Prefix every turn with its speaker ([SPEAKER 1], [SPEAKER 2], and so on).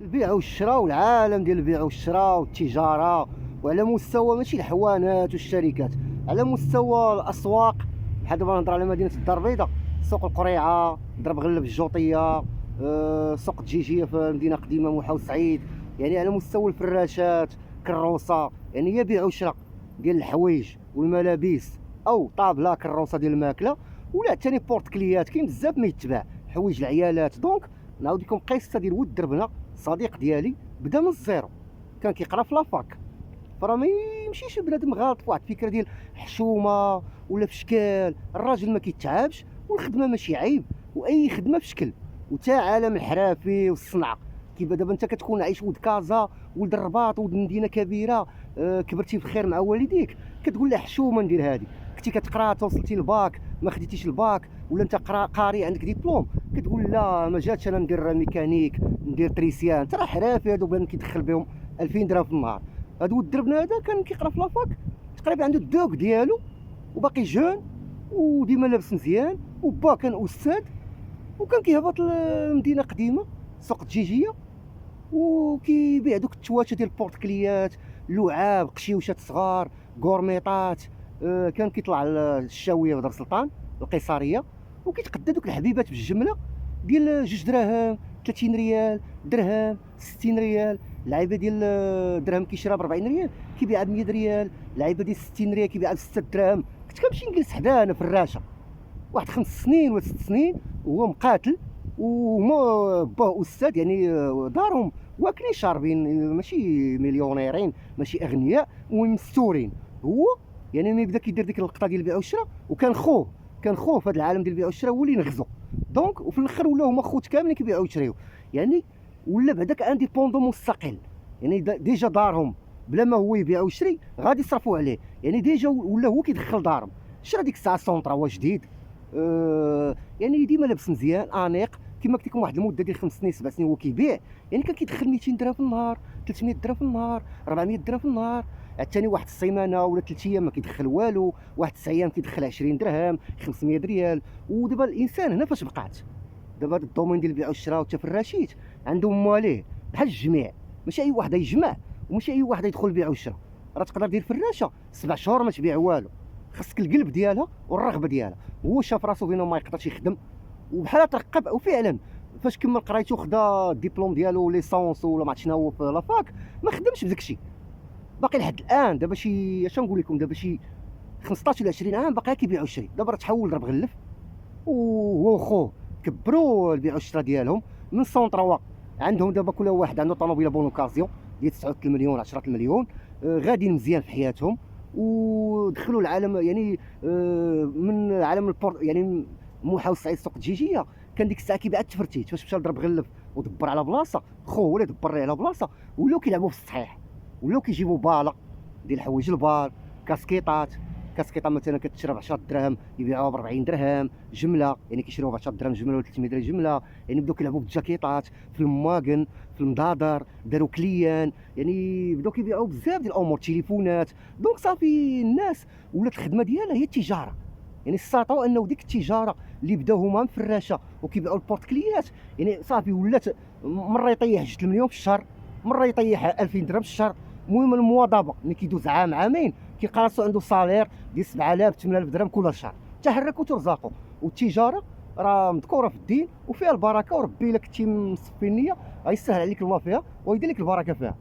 [SPEAKER 1] البيع والشراء والعالم ديال البيع والشراء والتجاره، وعلى مستوى ماشي الحوانات والشركات، على مستوى الاسواق. بحال دابا نهضر على مدينه الدار البيضاء، سوق القريعه، ضرب غلب الجوطيه، سوق الدجيجيه في المدينه القديمه موحى وسعيد. يعني على مستوى الفراشات، كروسه، يعني هي بيع وشراء ديال الحوايج والملابس، او طابله كروسه ديال الماكله، ولا ثاني بورت كليات. كاين بزاف ما يتباع، حوايج العيالات. دونك نعاود لكم قصه ديال ود دربنا. صديق ديالي بدا من الزيرو، كان كيقرا في لافاك، فراه ما يمشيش بنادم غلط في واحد الفكره ديال حشومه ولا في شكال. الراجل ما كيتعبش، والخدمه ماشي عيب، واي خدمه في شكل. وتا عالم الحرافي والصنعه، كيبقى دابا انت كتكون عايش ولد كازا، ولد الرباط، ولد مدينه كبيره، كبرتي بخير مع والديك، كتقول له حشومه ندير هذه. كنتي كتقرا توصلتي الباك ما خديتيش الباك، ولا انت قاري عندك ديبلوم، كتقول لا ما جاتش انا ندير ميكانيك، ندير تريسيان. ترى حرافي هادو بان كيدخل بهم 2000 درهم في النهار. هاد ولد دربنا هذا كان كيقرا في لافاك، تقريبا عنده الدوك ديالو، وباقي جون، وديما لابس مزيان، وبا كان استاذ، وكان كيهبط لمدينه قديمه سوق الدجيجيه، وكيبيع دوك التواتشه ديال البورتكليات، لعاب، قشيوشات صغار، كورميطات. كان كيطلع الشاويه في دار سلطان القيصريه، وكيتقدى دوك الحبيبات بالجمله ديال 2 دراهم، 30 ريال، درهم، 60 ريال. اللعيبه ديال الدرهم كيشريها ب 40 ريال، كيبيعها ب 100 ريال. اللعيبه ديال 60 ريال كيبيعها ب 6 دراهم. كنت كنمشي نجلس حداه انا في الراشه، واحد 5 سنين ولا 6 سنين، وهو مقاتل، وهما باه استاذ، يعني دارهم واكلين شاربين، ماشي مليونيرين، ماشي اغنياء، المهم مستورين. هو يعني ملي بدا كيدير ديك اللقطه ديال البيع والشراء، وكان خوه، كان خوه في هذا العالم ديال البيع والشراء، هو اللي نغزو. دونك وفي الاخر ولاو هما خوت كاملين كيبيعوا ويشريو. يعني ولا بعداك انديبوندون مستقل، يعني ديجا دارهم بلا ما هو يبيع ويشري غادي يصرفوا عليه. يعني ديجا ولا هو كيدخل دارهم. شرا ديك الساعه سونطرا هو جديد، يعني ديما لابس مزيان انيق، كما قلت لكم واحد المده ديال 5 سنين 7 سنين هو كيبيع. يعني كان كيدخل 200 درهم في النهار، 300 درهم في النهار، 400 درهم في النهار. عاوتاني واحد السيمانه ولا 3 ايام ما كيدخل والو، واحد 9 ايام كيدخل 20 درهم، 500 ريال. ودابا الانسان هنا فاش بقات، دابا هذا الدومين ديال البيع والشراء والتفراشيت عندهم مواليه بحال الجميع. ماشي اي واحد يجمع، وماشي اي واحد يدخل البيع والشراء. راه تقدر دير فراشه 7 شهور ما تبيع والو، خاصك القلب ديالها والرغبه ديالها. هو شاف راسو بينه ما يقدرش يخدم، وبحال ترقب. وفعلا فاش كمل قرايته خدا الدبلوم ديالو ليسونس ولا ما عرفت شنو هو في لافاك، ما خدمش بداك الشيء باقي لحد الان. دابا شي اش نقول لكم، دابا شي 15 ولا 20 عام باقي كيبيع ويشري. دابا راه تحول ضرب غلف، وهو وخوه كبروا البيع والشراء ديالهم من سونطروا. عندهم دابا كل واحد عنده طوموبيله بون اوكازيون ديال 9 المليون 10 المليون، غاديين مزيان في حياتهم، ودخلوا العالم. يعني من عالم البورت، يعني موحى وسعيد سوق الدجيجيه، كان ديك الساعه كيبيع التفرتيت. فاش مشى لضرب غلف ودبر على بلاصه، خوه هو اللي دبر ليه على بلاصه، ولاو كيلعبوا في الصحيح، ولاو كيجيبوا باله ديال حوايج البار، كاسكيطات. كاسكيطه مثلا كتشرى ب 10 دراهم يبيعوها ب 40 درهم جمله، يعني كيشريوها ب 10 دراهم جمله ولا 300 درهم جمله. يعني بداو كيلعبوا بالجاكيطات في المواقن، في المضادر، داروا كليان، يعني بداو كيبيعوا بزاف ديال الامور، تليفونات. دونك صافي الناس ولات الخدمه ديالها هي التجاره. يعني استطاعوا انه ديك التجاره اللي بداو هما مفراشه وكيبيعوا البورتكليات، يعني صافي ولات مره يطيح 2 المليون في الشهر، مره يطيح 2000 درهم في الشهر. المهم المواظبه، ملي كيدوز عام عامين كيلقى راسو عنده صالير ديال 7000 8000 درهم كل شهر. تحركوا ترزقوا. والتجاره راه مذكوره في الدين وفيها البركه، وربي الا كنتي مصفي النيه غيسهل عليك الله فيها ويدير لك البركه فيها.